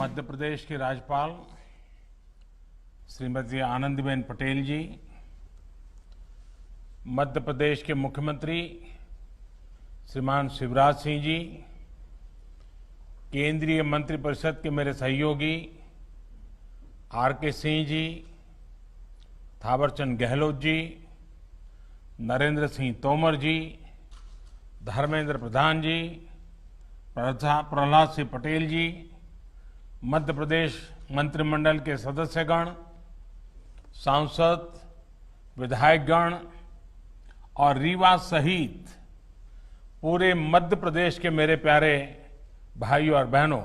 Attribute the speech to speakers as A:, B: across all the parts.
A: मध्य प्रदेश की राज्यपाल श्रीमती आनंदीबेन पटेल जी, मध्य प्रदेश के मुख्यमंत्री श्रीमान शिवराज सिंह जी, केंद्रीय मंत्रिपरिषद के मेरे सहयोगी आर.के. सिंह जी, थावरचंद गहलोत जी, नरेंद्र सिंह तोमर जी, धर्मेंद्र प्रधान जी, प्रहलाद सिंह पटेल जी, मध्य प्रदेश मंत्रिमंडल के सदस्यगण, सांसद, विधायकगण और रीवा सहित पूरे मध्य प्रदेश के मेरे प्यारे भाइयों और बहनों,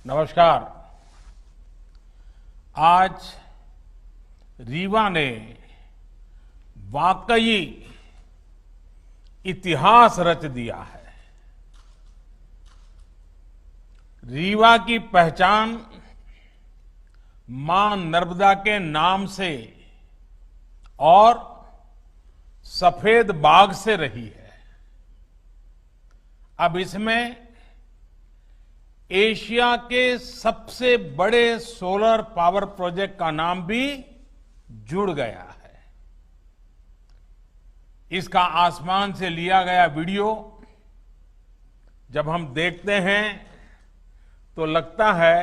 A: नमस्कार। आज रीवा ने वाकई इतिहास रच दिया है। रीवा की पहचान मां नर्मदा के नाम से और सफेद बाग से रही है। अब इसमें एशिया के सबसे बड़े सोलर पावर प्रोजेक्ट का नाम भी जुड़ गया है। इसका आसमान से लिया गया वीडियो जब हम देखते हैं तो लगता है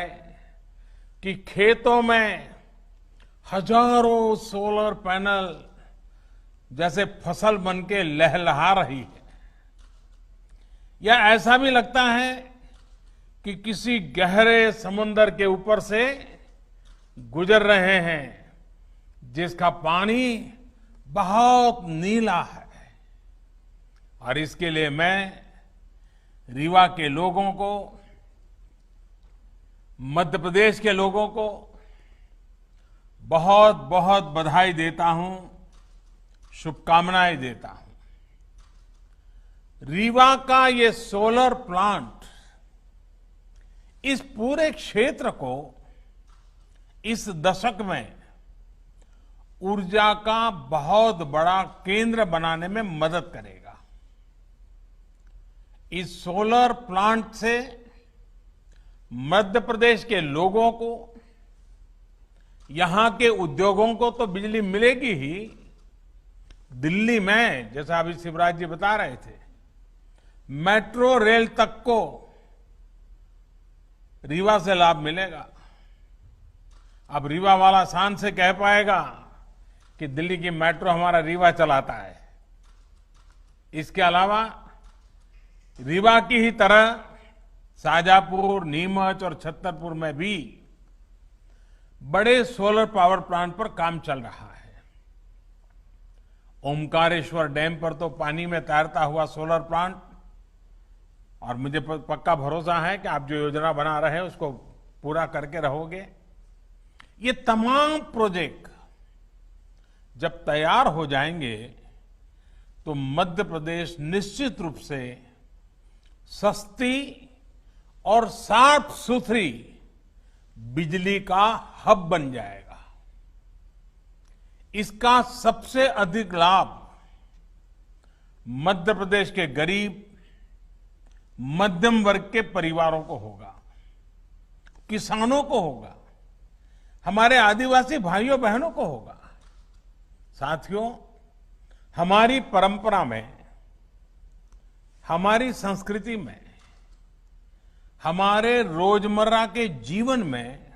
A: कि खेतों में हजारों सोलर पैनल जैसे फसल बनके लहलहा रही है, या ऐसा भी लगता है कि किसी गहरे समुद्र के ऊपर से गुजर रहे हैं जिसका पानी बहुत नीला है। और इसके लिए मैं रीवा के लोगों को, मध्य प्रदेश के लोगों को बहुत बहुत बधाई देता हूं, शुभकामनाएं देता हूं। रीवा का ये सोलर प्लांट इस पूरे क्षेत्र को इस दशक में ऊर्जा का बहुत बड़ा केंद्र बनाने में मदद करेगा। इस सोलर प्लांट से मध्य प्रदेश के लोगों को, यहां के उद्योगों को तो बिजली मिलेगी ही, दिल्ली में जैसा अभी शिवराज जी बता रहे थे, मेट्रो रेल तक को रीवा से लाभ मिलेगा। अब रीवा वाला शान से कह पाएगा कि दिल्ली की मेट्रो हमारा रीवा चलाता है। इसके अलावा रीवा की ही तरह शाजापुर, नीमच और छतरपुर में भी बड़े सोलर पावर प्लांट पर काम चल रहा है। ओमकारेश्वर डैम पर तो पानी में तैरता हुआ सोलर प्लांट, और मुझे पक्का भरोसा है कि आप जो योजना बना रहे हैं उसको पूरा करके रहोगे। ये तमाम प्रोजेक्ट जब तैयार हो जाएंगे तो मध्य प्रदेश निश्चित रूप से सस्ती और साफ सुथरी बिजली का हब बन जाएगा। इसका सबसे अधिक लाभ मध्य प्रदेश के गरीब, मध्यम वर्ग के परिवारों को होगा, किसानों को होगा, हमारे आदिवासी भाइयों बहनों को होगा। साथियों, हमारी परंपरा में, हमारी संस्कृति में, हमारे रोजमर्रा के जीवन में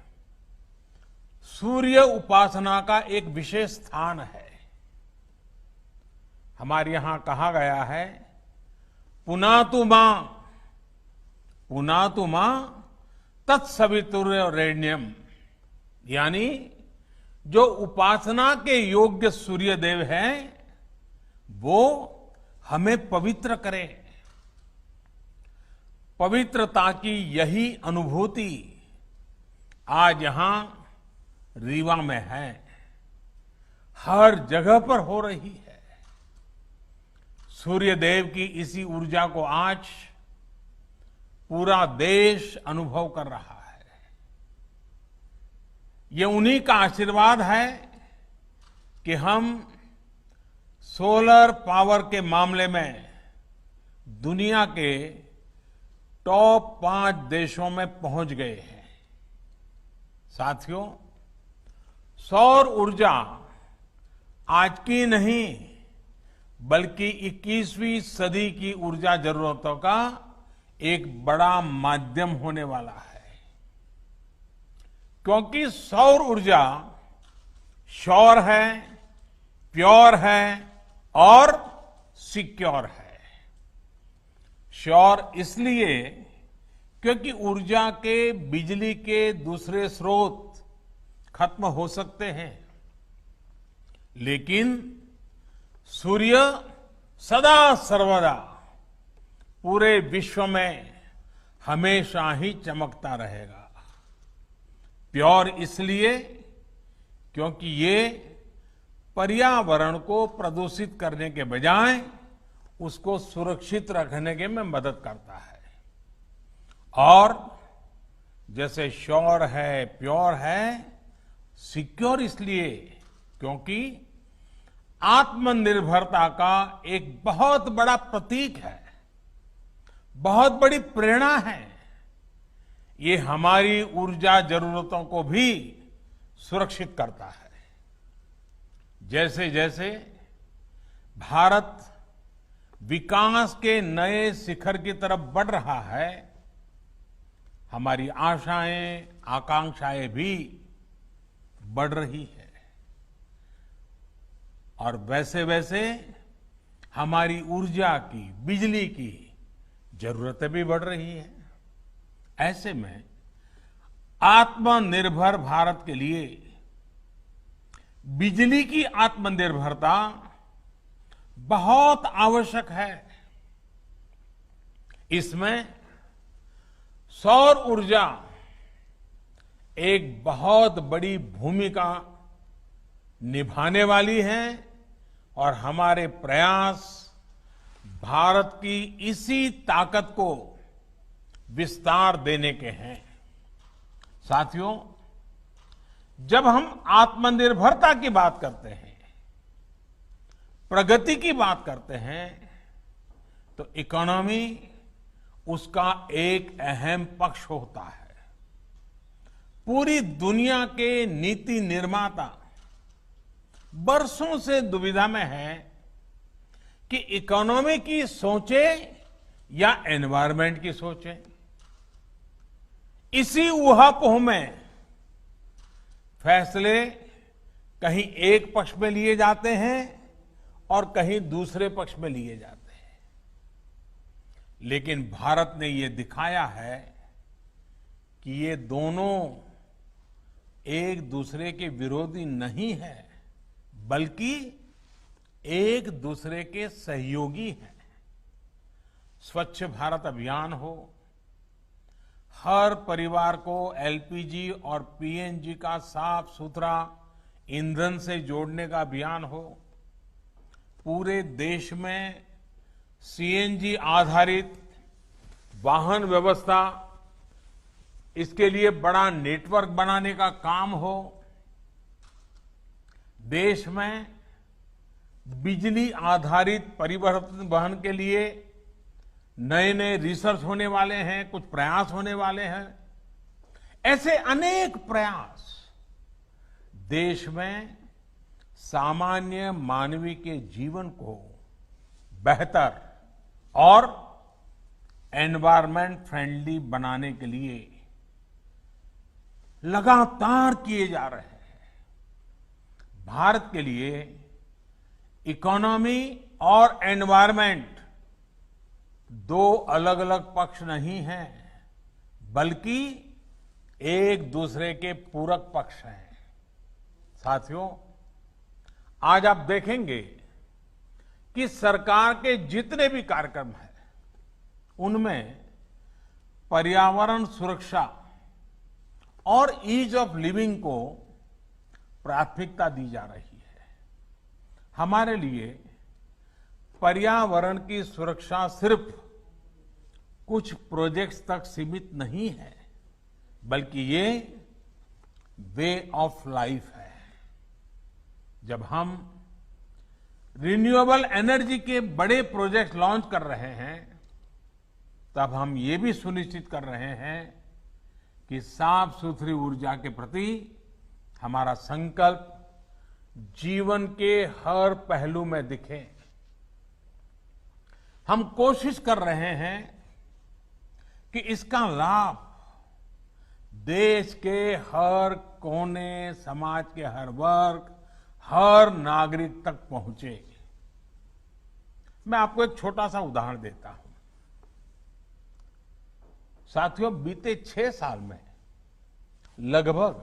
A: सूर्य उपासना का एक विशेष स्थान है। हमारे यहां कहा गया है, पुनातु मां तत्सवितुर्वरेण्यम, यानी जो उपासना के योग्य सूर्य देव हैं वो हमें पवित्र करे। पवित्रता की यही अनुभूति आज यहां रीवा में है, हर जगह पर हो रही है। सूर्य देव की इसी ऊर्जा को आज पूरा देश अनुभव कर रहा है। ये उन्हीं का आशीर्वाद है कि हम सोलर पावर के मामले में दुनिया के टॉप 5 देशों में पहुंच गए हैं। साथियों, सौर ऊर्जा आज की नहीं बल्कि 21वीं सदी की ऊर्जा जरूरतों का एक बड़ा माध्यम होने वाला है, क्योंकि सौर ऊर्जा श्योर है, प्योर है और सिक्योर है। श्योर इसलिए क्योंकि ऊर्जा के बिजली के दूसरे स्रोत खत्म हो सकते हैं, लेकिन सूर्य सदा सर्वदा पूरे विश्व में हमेशा ही चमकता रहेगा। प्योर इसलिए क्योंकि ये पर्यावरण को प्रदूषित करने के बजाय उसको सुरक्षित रखने के में मदद करता है। और जैसे श्योर है, प्योर है, सिक्योर इसलिए क्योंकि आत्मनिर्भरता का एक बहुत बड़ा प्रतीक है, बहुत बड़ी प्रेरणा है। ये हमारी ऊर्जा जरूरतों को भी सुरक्षित करता है। जैसे जैसे भारत विकास के नए शिखर की तरफ बढ़ रहा है, हमारी आशाएं, आकांक्षाएं भी बढ़ रही है और वैसे वैसे हमारी ऊर्जा की, बिजली की जरूरतें भी बढ़ रही है। ऐसे में आत्मनिर्भर भारत के लिए बिजली की आत्मनिर्भरता बहुत आवश्यक है। इसमें सौर ऊर्जा एक बहुत बड़ी भूमिका निभाने वाली है और हमारे प्रयास भारत की इसी ताकत को विस्तार देने के हैं। साथियों, जब हम आत्मनिर्भरता की बात करते हैं, प्रगति की बात करते हैं, तो इकोनॉमी उसका एक अहम पक्ष होता है। पूरी दुनिया के नीति निर्माता बरसों से दुविधा में है कि इकोनॉमी की सोचे या एनवायरमेंट की सोचे। इसी ऊहापोह में फैसले कहीं एक पक्ष में लिए जाते हैं और कहीं दूसरे पक्ष में लिए जाते हैं। लेकिन भारत ने ये दिखाया है कि ये दोनों एक दूसरे के विरोधी नहीं है, बल्कि एक दूसरे के सहयोगी हैं। स्वच्छ भारत अभियान हो, हर परिवार को एलपीजी और पीएनजी का साफ सुथरा ईंधन से जोड़ने का अभियान हो, पूरे देश में सीएनजी आधारित वाहन व्यवस्था, इसके लिए बड़ा नेटवर्क बनाने का काम हो, देश में बिजली आधारित परिवहन वहन के लिए नए नए रिसर्च होने वाले हैं, कुछ प्रयास होने वाले हैं। ऐसे अनेक प्रयास देश में सामान्य मानवीय के जीवन को बेहतर और एनवायरमेंट फ्रेंडली बनाने के लिए लगातार किए जा रहे हैं। भारत के लिए इकोनॉमी और एनवायरमेंट दो अलग अलग पक्ष नहीं हैं, बल्कि एक दूसरे के पूरक पक्ष हैं। साथियों, आज आप देखेंगे कि सरकार के जितने भी कार्यक्रम हैं, उनमें पर्यावरण सुरक्षा और ईज ऑफ लिविंग को प्राथमिकता दी जा रही है। हमारे लिए पर्यावरण की सुरक्षा सिर्फ कुछ प्रोजेक्ट्स तक सीमित नहीं है, बल्कि ये वे ऑफ लाइफ है। जब हम रिन्यूएबल एनर्जी के बड़े प्रोजेक्ट लॉन्च कर रहे हैं, तब हम ये भी सुनिश्चित कर रहे हैं कि साफ सुथरी ऊर्जा के प्रति हमारा संकल्प जीवन के हर पहलू में दिखे। हम कोशिश कर रहे हैं कि इसका लाभ देश के हर कोने, समाज के हर वर्ग, हर नागरिक तक पहुंचे। मैं आपको एक छोटा सा उदाहरण देता हूं। साथियों, बीते 6 साल में लगभग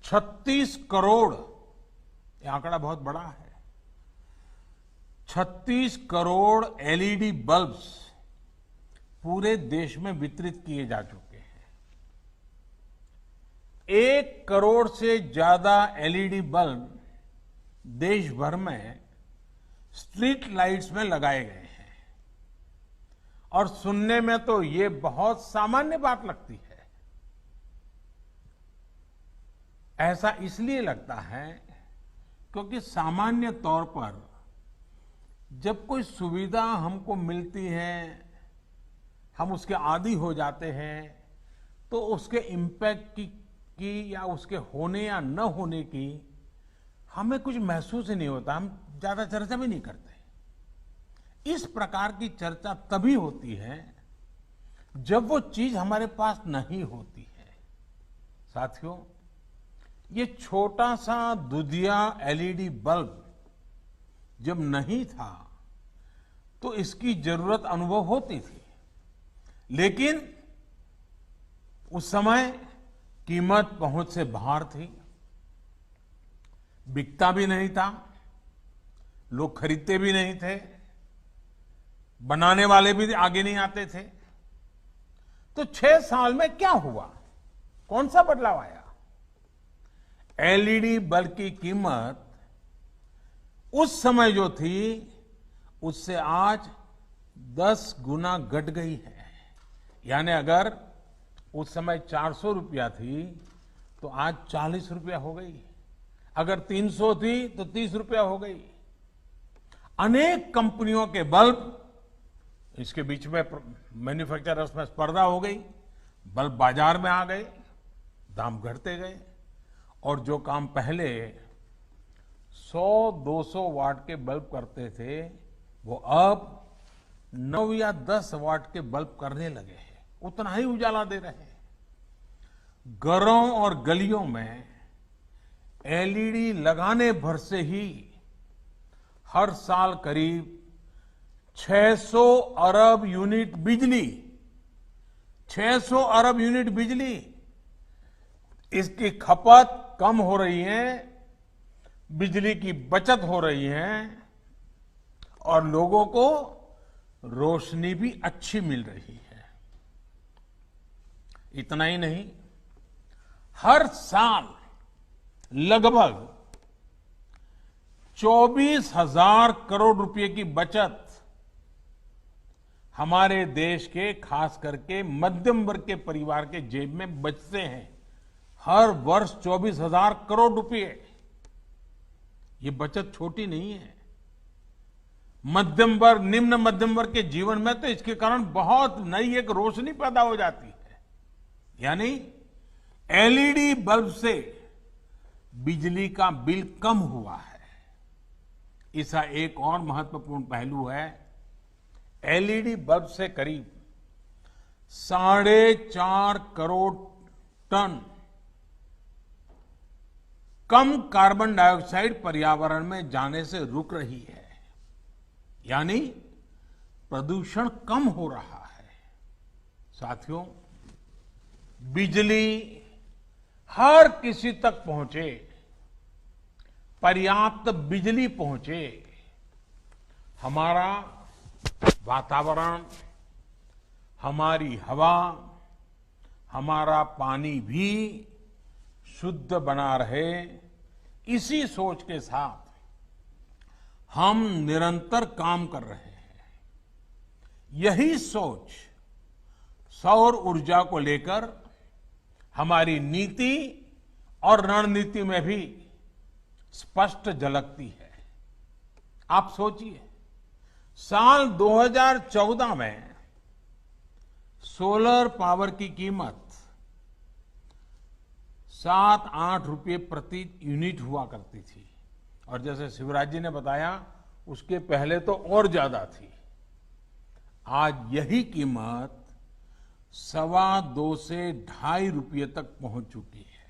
A: 36 करोड़, ये आंकड़ा बहुत बड़ा है, 36 करोड़ एलईडी बल्ब्स पूरे देश में वितरित किए जा चुके हैं। 1 करोड़ से ज्यादा एलईडी बल्ब देश भर में स्ट्रीट लाइट्स में लगाए गए हैं। और सुनने में तो ये बहुत सामान्य बात लगती है। ऐसा इसलिए लगता है क्योंकि सामान्य तौर पर जब कोई सुविधा हमको मिलती है, हम उसके आदी हो जाते हैं, तो उसके इम्पैक्ट की या उसके होने या न होने की हमें कुछ महसूस ही नहीं होता। हम ज्यादा चर्चा भी नहीं करते। इस प्रकार की चर्चा तभी होती है जब वो चीज हमारे पास नहीं होती है। साथियों, ये छोटा सा दुधिया एलईडी बल्ब जब नहीं था तो इसकी जरूरत अनुभव होती थी, लेकिन उस समय कीमत पहुंच से बाहर थी, बिकता भी नहीं था, लोग खरीदते भी नहीं थे, बनाने वाले भी आगे नहीं आते थे। तो 6 साल में क्या हुआ? कौन सा बदलाव आया? एलईडी बल्ब की कीमत उस समय जो थी उससे आज 10 गुना घट गई है। यानी अगर उस समय 400 रुपया थी तो आज 40 रुपया हो गई। अगर 300 थी तो 30 रुपया हो गई। अनेक कंपनियों के बल्ब, इसके बीच में मैन्युफैक्चरर्स में स्पर्धा हो गई, बल्ब बाजार में आ गए, दाम घटते गए। और जो काम पहले 100-200 वाट के बल्ब करते थे, वो अब 9 या 10 वाट के बल्ब करने लगे हैं। उतना ही उजाला दे रहे हैं। घरों और गलियों में एलईडी लगाने भर से ही हर साल करीब 600 अरब यूनिट बिजली, 600 अरब यूनिट बिजली, इसकी खपत कम हो रही है, बिजली की बचत हो रही है और लोगों को रोशनी भी अच्छी मिल रही है। इतना ही नहीं, हर साल लगभग 24,000 करोड़ रुपए की बचत हमारे देश के, खास करके मध्यम वर्ग के परिवार के जेब में बचते हैं। हर वर्ष 24,000 करोड़ रुपए। ये बचत छोटी नहीं है। मध्यम वर्ग, निम्न मध्यम वर्ग के जीवन में तो इसके कारण बहुत नई एक रोशनी पैदा हो जाती है। यानी एलईडी बल्ब से बिजली का बिल कम हुआ है। इसका एक और महत्वपूर्ण पहलू है, एलईडी बल्ब से करीब 4.5 करोड़ टन कम कार्बन डाइऑक्साइड पर्यावरण में जाने से रुक रही है। यानी प्रदूषण कम हो रहा है। साथियों, बिजली हर किसी तक पहुंचे, पर्याप्त बिजली पहुंचे, हमारा वातावरण, हमारी हवा, हमारा पानी भी शुद्ध बना रहे, इसी सोच के साथ हम निरंतर काम कर रहे हैं। यही सोच सौर ऊर्जा को लेकर हमारी नीति और रणनीति में भी स्पष्ट झलकती है। आप सोचिए, साल 2014 में सोलर पावर की कीमत 7-8 रुपये प्रति यूनिट हुआ करती थी और जैसे शिवराज जी ने बताया उसके पहले तो और ज्यादा थी। आज यही कीमत 2.25 से 2.5 रुपये तक पहुंच चुकी है।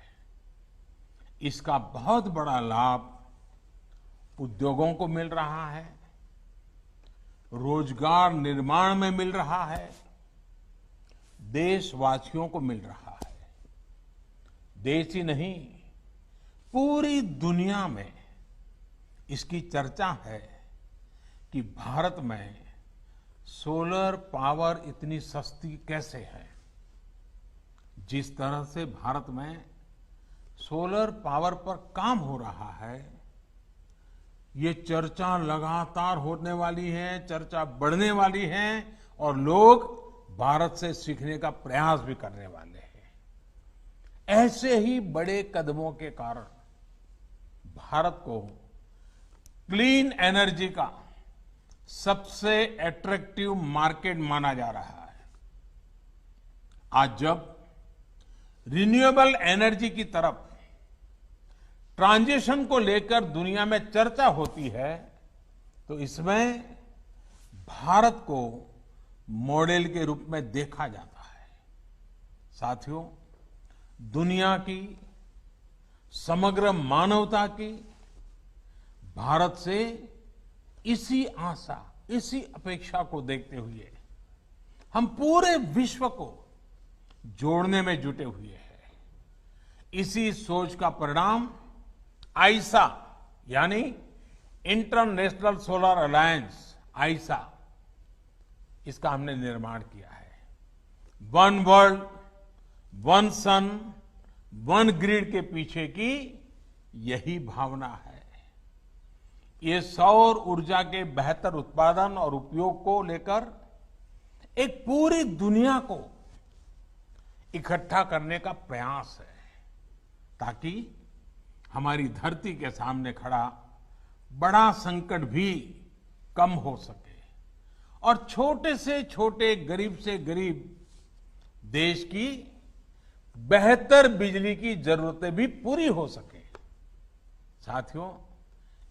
A: इसका बहुत बड़ा लाभ उद्योगों को मिल रहा है, रोजगार निर्माण में मिल रहा है, देशवासियों को मिल रहा है। देश ही नहीं, पूरी दुनिया में इसकी चर्चा है कि भारत में सोलर पावर इतनी सस्ती कैसे है। जिस तरह से भारत में सोलर पावर पर काम हो रहा है, ये चर्चा लगातार होने वाली है, चर्चा बढ़ने वाली है और लोग भारत से सीखने का प्रयास भी करने वाले हैं। ऐसे ही बड़े कदमों के कारण भारत को क्लीन एनर्जी का सबसे अट्रैक्टिव मार्केट माना जा रहा है। आज जब रिन्यूएबल एनर्जी की तरफ ट्रांजिशन को लेकर दुनिया में चर्चा होती है तो इसमें भारत को मॉडल के रूप में देखा जाता है। साथियों, दुनिया की, समग्र मानवता की भारत से इसी आशा, इसी अपेक्षा को देखते हुए हम पूरे विश्व को जोड़ने में जुटे हुए हैं। इसी सोच का परिणाम आईसा यानी इंटरनेशनल सोलर अलायंस आईसा, इसका हमने निर्माण किया है। वन वर्ल्ड, वन सन, वन ग्रिड के पीछे की यही भावना है। ये सौर ऊर्जा के बेहतर उत्पादन और उपयोग को लेकर एक पूरी दुनिया को इकट्ठा करने का प्रयास है ताकि हमारी धरती के सामने खड़ा बड़ा संकट भी कम हो सके और छोटे से छोटे, गरीब से गरीब देश की बेहतर बिजली की जरूरतें भी पूरी हो सके। साथियों,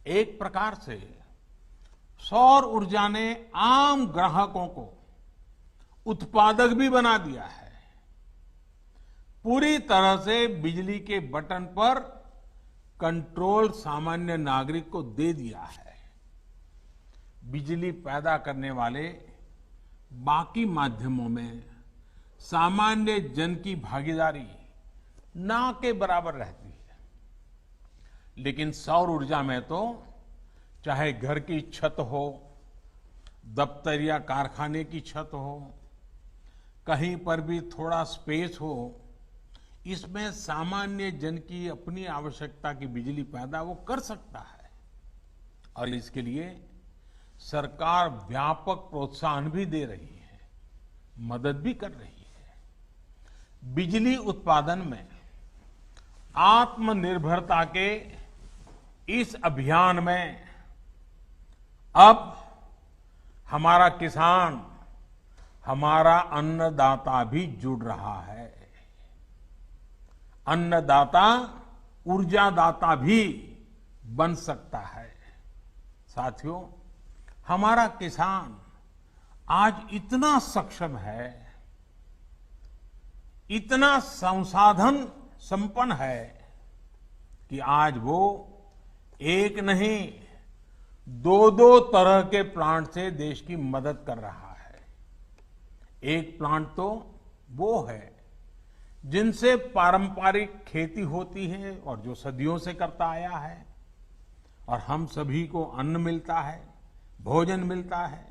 A: एक प्रकार से सौर ऊर्जा ने आम ग्राहकों को उत्पादक भी बना दिया है। पूरी तरह से बिजली के बटन पर कंट्रोल सामान्य नागरिक को दे दिया है। बिजली पैदा करने वाले बाकी माध्यमों में सामान्य जन की भागीदारी ना के बराबर रहती है, लेकिन सौर ऊर्जा में तो चाहे घर की छत हो, दफ्तर या कारखाने की छत हो, कहीं पर भी थोड़ा स्पेस हो, इसमें सामान्य जन की अपनी आवश्यकता की बिजली पैदा वो कर सकता है और इसके लिए सरकार व्यापक प्रोत्साहन भी दे रही है, मदद भी कर रही है। बिजली उत्पादन में आत्मनिर्भरता के इस अभियान में अब हमारा किसान, हमारा अन्नदाता भी जुड़ रहा है। अन्नदाता ऊर्जादाता भी बन सकता है। साथियों, हमारा किसान आज इतना सक्षम है, इतना संसाधन संपन्न है कि आज वो एक नहीं, दो तरह के प्लांट से देश की मदद कर रहा है। एक प्लांट तो वो है जिनसे पारंपरिक खेती होती है और जो सदियों से करता आया है और हम सभी को अन्न मिलता है, भोजन मिलता है।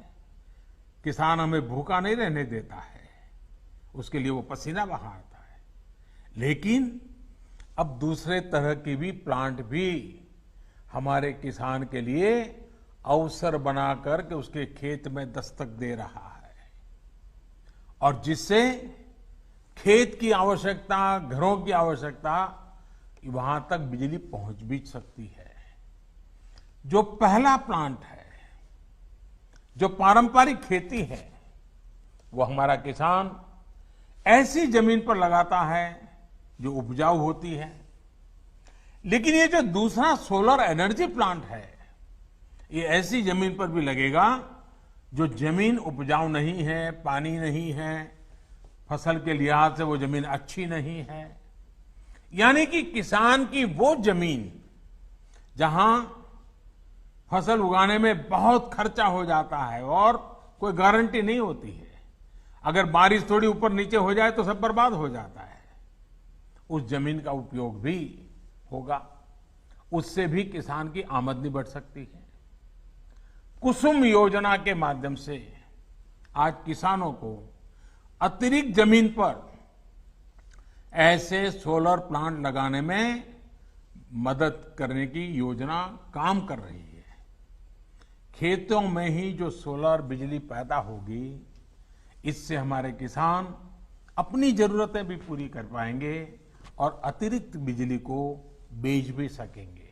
A: किसान हमें भूखा नहीं रहने देता है, उसके लिए वो पसीना बहाता है। लेकिन अब दूसरे तरह की भी प्लांट भी हमारे किसान के लिए अवसर बनाकर के उसके खेत में दस्तक दे रहा है और जिससे खेत की आवश्यकता, घरों की आवश्यकता, वहां तक बिजली पहुंच भी सकती है। जो पहला प्लांट है, जो पारंपरिक खेती है, वो हमारा किसान ऐसी जमीन पर लगाता है जो उपजाऊ होती है। लेकिन ये जो दूसरा सोलर एनर्जी प्लांट है, ये ऐसी जमीन पर भी लगेगा जो जमीन उपजाऊ नहीं है, पानी नहीं है, फसल के लिहाज से वो जमीन अच्छी नहीं है। यानी कि किसान की वो जमीन जहां फसल उगाने में बहुत खर्चा हो जाता है और कोई गारंटी नहीं होती है, अगर बारिश थोड़ी ऊपर नीचे हो जाए तो सब बर्बाद हो जाता है, उस जमीन का उपयोग भी होगा, उससे भी किसान की आमदनी बढ़ सकती है। कुसुम योजना के माध्यम से आज किसानों को अतिरिक्त जमीन पर ऐसे सोलर प्लांट लगाने में मदद करने की योजना काम कर रही है। खेतों में ही जो सोलर बिजली पैदा होगी, इससे हमारे किसान अपनी जरूरतें भी पूरी कर पाएंगे और अतिरिक्त बिजली को बेच भी सकेंगे।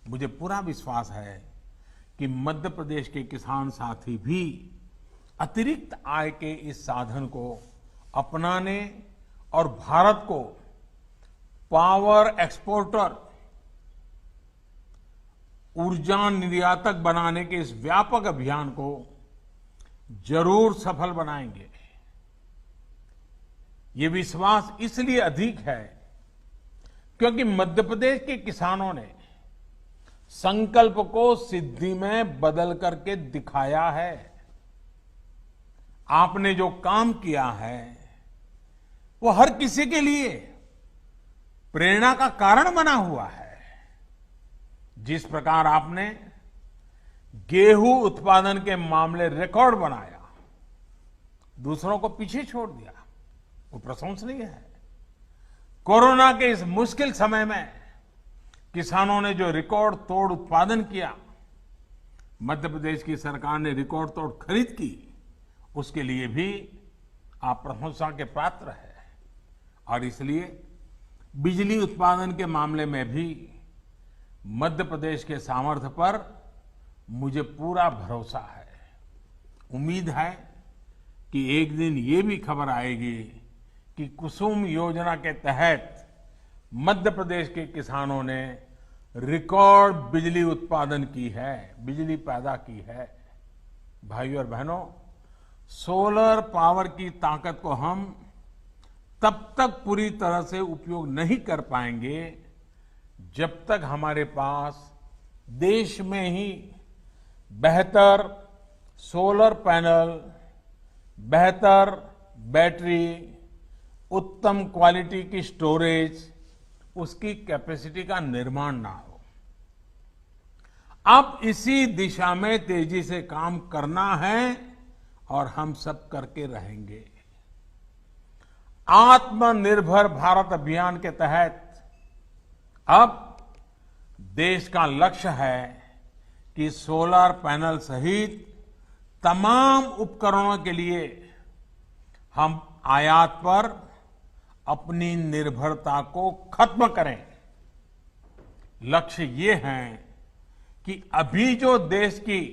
A: मुझे पूरा विश्वास है कि मध्य प्रदेश के किसान साथी भी अतिरिक्त आय के इस साधन को अपनाने और भारत को पावर एक्सपोर्टर, ऊर्जा निर्यातक बनाने के इस व्यापक अभियान को जरूर सफल बनाएंगे। ये विश्वास इसलिए अधिक है क्योंकि मध्य प्रदेश के किसानों ने संकल्प को सिद्धि में बदल करके दिखाया है। आपने जो काम किया है वो हर किसी के लिए प्रेरणा का कारण बना हुआ है। जिस प्रकार आपने गेहूं उत्पादन के मामले रिकॉर्ड बनाया, दूसरों को पीछे छोड़ दिया, वो प्रशंसनीय है। कोरोना के इस मुश्किल समय में किसानों ने जो रिकॉर्ड तोड़ उत्पादन किया, मध्य प्रदेश की सरकार ने रिकॉर्ड तोड़ खरीद की, उसके लिए भी आप प्रशंसा के पात्र हैं। और इसलिए बिजली उत्पादन के मामले में भी मध्य प्रदेश के सामर्थ्य पर मुझे पूरा भरोसा है। उम्मीद है कि एक दिन ये भी खबर आएगी कि कुसुम योजना के तहत मध्य प्रदेश के किसानों ने रिकॉर्ड बिजली उत्पादन की है, बिजली पैदा की है। भाइयों और बहनों, सोलर पावर की ताकत को हम तब तक पूरी तरह से उपयोग नहीं कर पाएंगे जब तक हमारे पास देश में ही बेहतर सोलर पैनल, बेहतर बैटरी, उत्तम क्वालिटी की स्टोरेज, उसकी कैपेसिटी का निर्माण ना हो। अब इसी दिशा में तेजी से काम करना है और हम सब करके रहेंगे। आत्मनिर्भर भारत अभियान के तहत अब देश का लक्ष्य है कि सोलर पैनल सहित तमाम उपकरणों के लिए हम आयात पर अपनी निर्भरता को खत्म करें। लक्ष्य ये है कि अभी जो देश की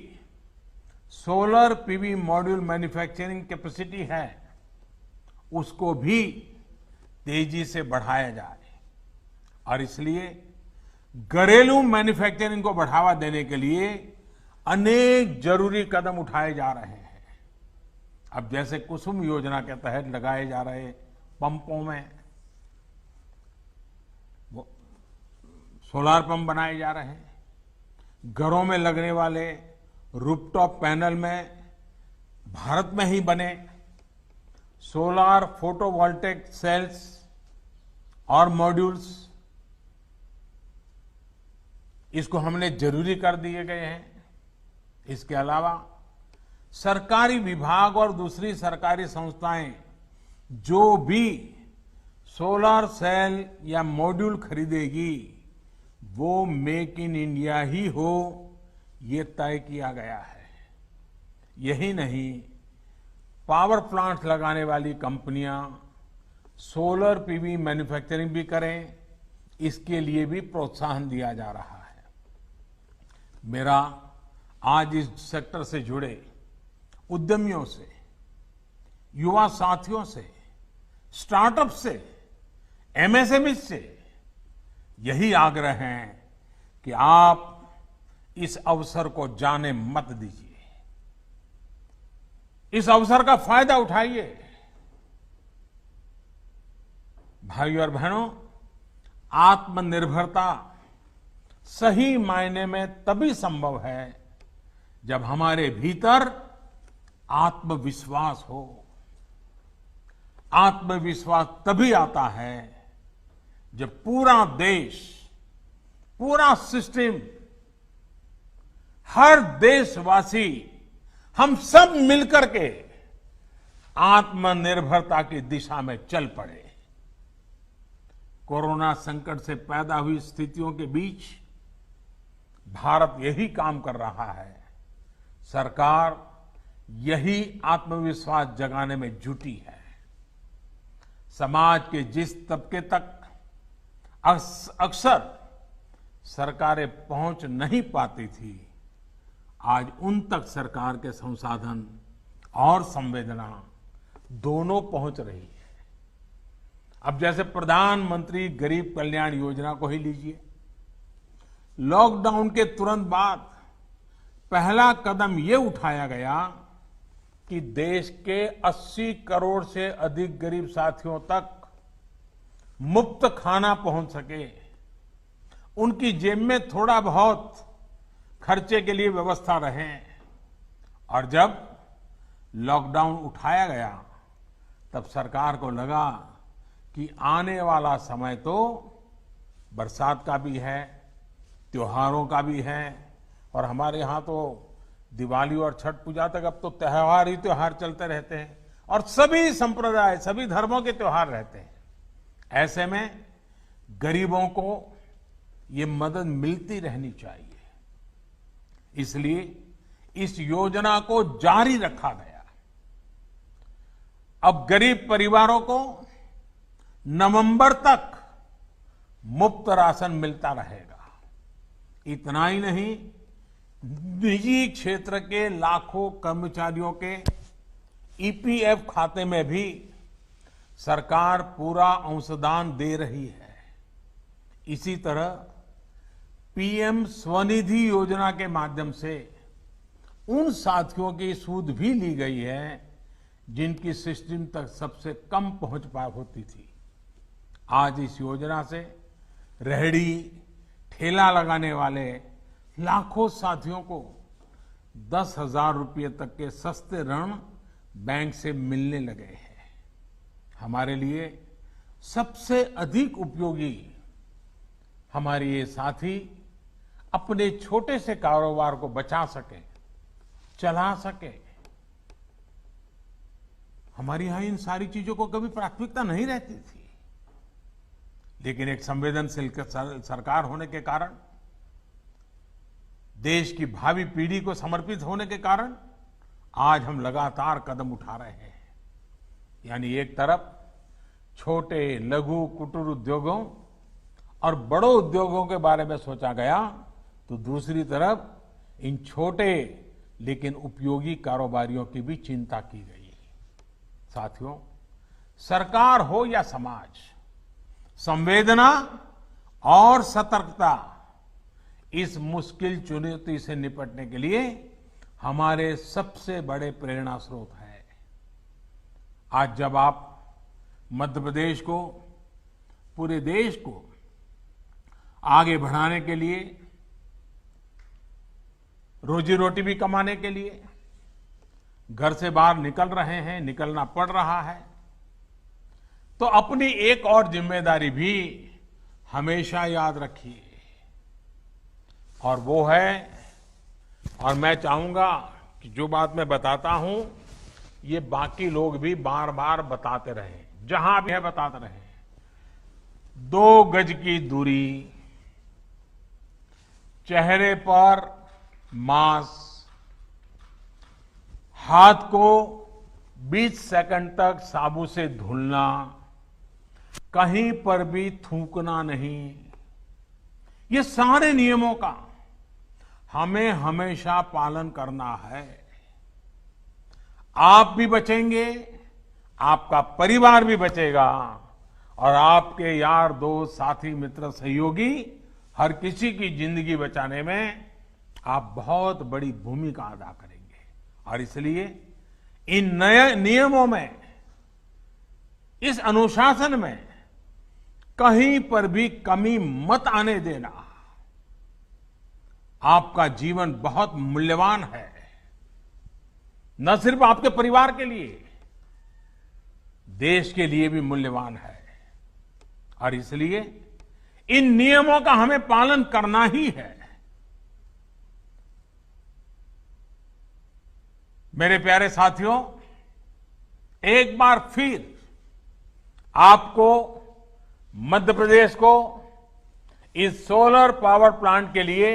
A: solar PV module manufacturing capacity है, उसको भी तेजी से बढ़ाया जाए। और इसलिए घरेलू मैन्युफैक्चरिंग को बढ़ावा देने के लिए अनेक जरूरी कदम उठाए जा रहे हैं। अब जैसे कुसुम योजना के तहत लगाए जा रहे पंपों में वो सोलार पंप बनाए जा रहे हैं, घरों में लगने वाले रूफटॉप पैनल में भारत में ही बने सोलार फोटोवोल्टेक सेल्स और मॉड्यूल्स, इसको हमने जरूरी कर दिए गए हैं। इसके अलावा सरकारी विभाग और दूसरी सरकारी संस्थाएं जो भी सोलर सेल या मॉड्यूल खरीदेगी वो मेक इन इंडिया ही हो, ये तय किया गया है। यही नहीं, पावर प्लांट लगाने वाली कंपनियां सोलर पीवी मैन्युफैक्चरिंग भी करें, इसके लिए भी प्रोत्साहन दिया जा रहा है। मेरा आज इस सेक्टर से जुड़े उद्यमियों से, युवा साथियों से स्टार्टअप से, एमएसएमई से यही आग्रह है कि आप इस अवसर को जाने मत दीजिए। इस अवसर का फायदा उठाइए। भाइयों और बहनों, आत्मनिर्भरता सही मायने में तभी संभव है जब हमारे भीतर आत्मविश्वास हो। आत्मविश्वास तभी आता है जब पूरा देश, पूरा सिस्टम, हर देशवासी, हम सब मिलकर के आत्मनिर्भरता की दिशा में चल पड़े। कोरोना संकट से पैदा हुई स्थितियों के बीच भारत यही काम कर रहा है। सरकार यही आत्मविश्वास जगाने में जुटी है। समाज के जिस तबके तक अक्सर सरकारें पहुंच नहीं पाती थी, आज उन तक सरकार के संसाधन और संवेदना दोनों पहुंच रही है। अब जैसे प्रधानमंत्री गरीब कल्याण योजना को ही लीजिए। लॉकडाउन के तुरंत बाद पहला कदम ये उठाया गया कि देश के 80 करोड़ से अधिक गरीब साथियों तक मुफ्त खाना पहुंच सके, उनकी जेब में थोड़ा बहुत खर्चे के लिए व्यवस्था रहे। और जब लॉकडाउन उठाया गया तब सरकार को लगा कि आने वाला समय तो बरसात का भी है, त्योहारों का भी है, और हमारे यहाँ तो दिवाली और छठ पूजा तक अब तो त्योहार ही त्योहार चलते रहते हैं और सभी संप्रदाय, सभी धर्मों के त्योहार रहते हैं। ऐसे में गरीबों को ये मदद मिलती रहनी चाहिए। इसलिए इस योजना को जारी रखा गया। अब गरीब परिवारों को नवंबर तक मुफ्त राशन मिलता रहेगा। इतना ही नहीं, निजी क्षेत्र के लाखों कर्मचारियों के ईपीएफ खाते में भी सरकार पूरा अंशदान दे रही है। इसी तरह पीएम स्वनिधि योजना के माध्यम से उन साथियों की सूद भी ली गई है जिनकी सिस्टम तक सबसे कम पहुंच होती थी। आज इस योजना से रेहड़ी, ठेला लगाने वाले लाखों साथियों को 10,000 रुपये तक के सस्ते ऋण बैंक से मिलने लगे हैं। हमारे लिए सबसे अधिक उपयोगी हमारे ये साथी अपने छोटे से कारोबार को बचा सके, चला सके। हमारे यहां इन सारी चीजों को कभी प्राथमिकता नहीं रहती थी, लेकिन एक संवेदनशील सरकार होने के कारण, देश की भावी पीढ़ी को समर्पित होने के कारण आज हम लगातार कदम उठा रहे हैं। यानी एक तरफ छोटे, लघु, कुटीर उद्योगों और बड़े उद्योगों के बारे में सोचा गया, तो दूसरी तरफ इन छोटे लेकिन उपयोगी कारोबारियों की भी चिंता की गई। साथियों, सरकार हो या समाज, संवेदना और सतर्कता इस मुश्किल चुनौती से निपटने के लिए हमारे सबसे बड़े प्रेरणा स्रोत है। आज जब आप मध्य प्रदेश को, पूरे देश को आगे बढ़ाने के लिए, रोजी रोटी भी कमाने के लिए घर से बाहर निकल रहे हैं, निकलना पड़ रहा है, तो अपनी एक और जिम्मेदारी भी हमेशा याद रखिए, और वो है, और मैं चाहूंगा कि जो बात मैं बताता हूं ये बाकी लोग भी बार बार बताते रहें, जहां भी है बताते रहें। 2 गज की दूरी, चेहरे पर मास्क, हाथ को 20 सेकंड तक साबुन से धुलना, कहीं पर भी थूकना नहीं, ये सारे नियमों का हमें हमेशा पालन करना है। आप भी बचेंगे, आपका परिवार भी बचेगा और आपके यार दोस्त साथी मित्र सहयोगी हर किसी की जिंदगी बचाने में आप बहुत बड़ी भूमिका अदा करेंगे। और इसलिए इन नए नियमों में, इस अनुशासन में कहीं पर भी कमी मत आने देना। आपका जीवन बहुत मूल्यवान है, न सिर्फ आपके परिवार के लिए, देश के लिए भी मूल्यवान है। और इसलिए इन नियमों का हमें पालन करना ही है। मेरे प्यारे साथियों, एक बार फिर आपको, मध्य प्रदेश को इस सोलर पावर प्लांट के लिए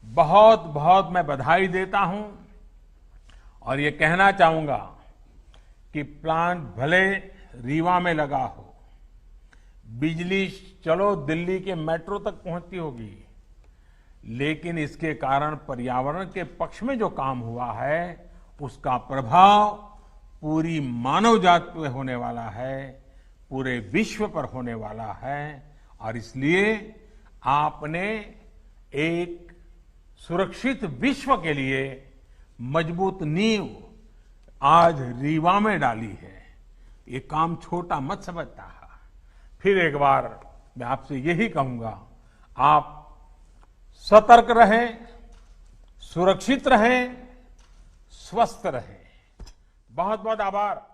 A: बहुत बहुत मैं बधाई देता हूं और ये कहना चाहूंगा कि प्लांट भले रीवा में लगा हो, बिजली चलो दिल्ली के मेट्रो तक पहुंचती होगी, लेकिन इसके कारण पर्यावरण के पक्ष में जो काम हुआ है उसका प्रभाव पूरी मानव जाति पे होने वाला है, पूरे विश्व पर होने वाला है। और इसलिए आपने एक सुरक्षित विश्व के लिए मजबूत नींव आज रीवा में डाली है। ये काम छोटा मत समझता। फिर एक बार मैं आपसे यही कहूंगा, आप सतर्क रहें, सुरक्षित रहें, स्वस्थ रहें। बहुत बहुत आभार।